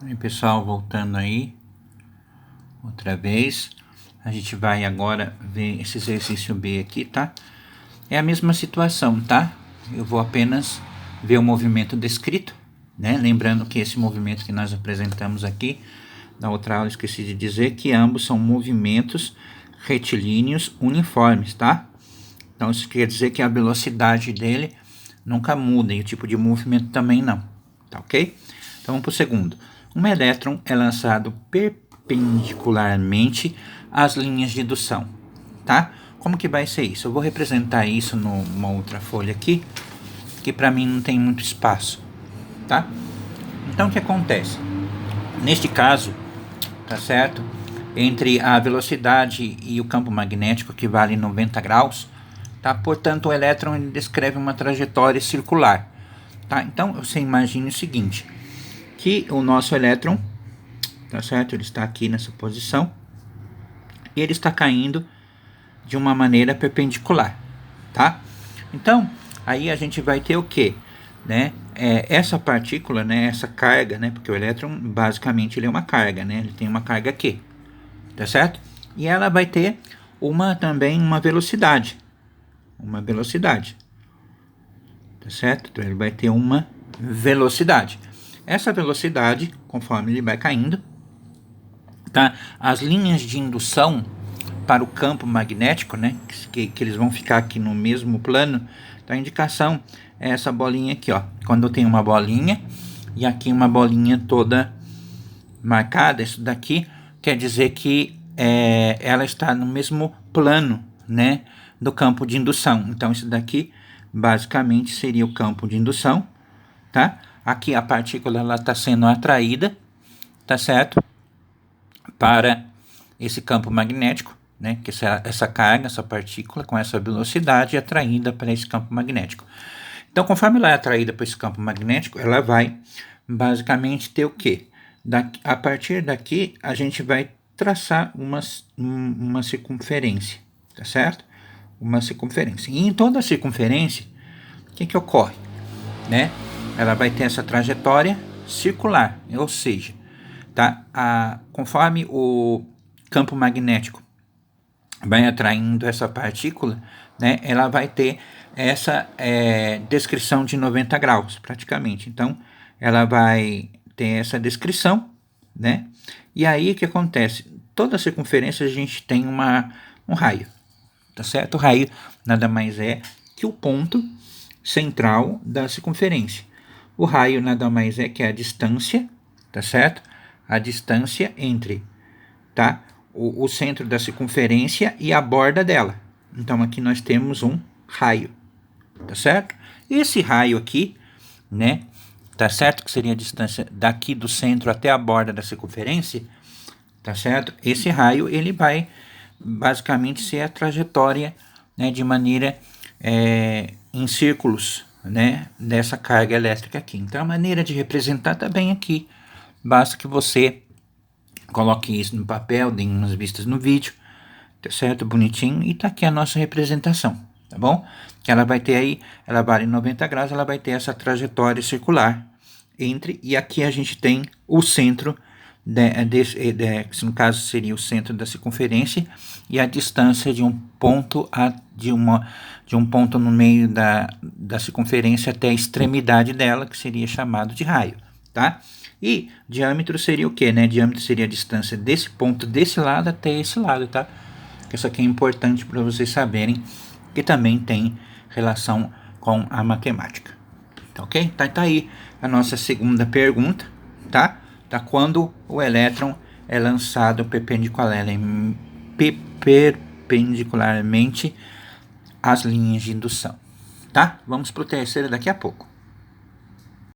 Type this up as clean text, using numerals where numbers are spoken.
Aí, pessoal, voltando aí outra vez, a gente vai agora ver esse exercício B aqui, tá? É a mesma situação, tá? Eu vou apenas ver o movimento descrito, né? Lembrando que esse movimento que nós apresentamos aqui, na outra aula esqueci de dizer que ambos são movimentos retilíneos uniformes, tá? Então isso quer dizer que a velocidade dele nunca muda e o tipo de movimento também não, tá ok? Então vamos para o segundo. Um elétron é lançado perpendicularmente às linhas de indução, tá? Como que vai ser isso? Eu vou representar isso numa outra folha aqui, que para mim não tem muito espaço, tá? Então o que acontece? Neste caso, tá certo? Entre a velocidade e o campo magnético, que vale 90 graus, tá? Portanto, o elétron ele descreve uma trajetória circular, tá? Então, você imagine o seguinte, que o nosso elétron, tá certo? Ele está aqui nessa posição e ele está caindo de uma maneira perpendicular, tá? Então, aí a gente vai ter o quê? Né? Essa partícula, né? Essa carga, né? Porque o elétron, basicamente, ele é uma carga, né? Ele tem uma carga Q, tá certo? E ela vai ter também uma velocidade, tá certo? Então ele vai ter uma velocidade. Essa velocidade, conforme ele vai caindo, tá? As linhas de indução para o campo magnético, né? Que eles vão ficar aqui no mesmo plano. Então a indicação é essa bolinha aqui, ó. Quando eu tenho uma bolinha e aqui uma bolinha toda marcada, isso daqui quer dizer que ela está no mesmo plano, né, do campo de indução. Então isso daqui basicamente seria o campo de indução, tá? Aqui a partícula ela está sendo atraída, tá certo? Para esse campo magnético, né? Que essa carga, essa partícula com essa velocidade é atraída para esse campo magnético. Então, conforme ela é atraída para esse campo magnético, ela vai basicamente ter o quê? A partir daqui, a gente vai traçar uma circunferência, tá certo? Uma circunferência. E em toda a circunferência, o que ocorre? Né? Ela vai ter essa trajetória circular, ou seja, tá? Conforme o campo magnético vai atraindo essa partícula, né? Ela vai ter essa descrição de 90 graus, praticamente. Então, ela vai ter essa descrição, né? E aí, o que acontece? Toda a circunferência a gente tem um raio, tá certo? O raio nada mais é que o ponto central da circunferência. O raio nada mais é que a distância, tá certo? A distância entre, tá? O centro da circunferência e a borda dela. Então aqui nós temos um raio, tá certo? Esse raio aqui, né? Tá certo que seria a distância daqui do centro até a borda da circunferência, tá certo? Esse raio ele vai basicamente ser a trajetória, né, de maneira em círculos, né, dessa carga elétrica aqui. Então a maneira de representar está bem aqui. Basta que você coloque isso no papel, dê umas vistas no vídeo, tá certo? Bonitinho. E tá aqui a nossa representação, tá bom? Que ela vai ter aí, ela vale 90 graus, ela vai ter essa trajetória circular entre, e aqui a gente tem o centro, que no caso seria o centro da circunferência, e a distância de um ponto de um ponto no meio da circunferência até a extremidade dela, que seria chamado de raio, tá? E diâmetro seria o que, né? Diâmetro seria a distância desse ponto desse lado até esse lado, tá? Isso aqui é importante para vocês saberem que também tem relação com a matemática. Tá ok? Tá aí a nossa segunda pergunta, tá? Tá quando o elétron é lançado perpendicularmente às linhas de indução, tá? Vamos para o terceiro daqui a pouco.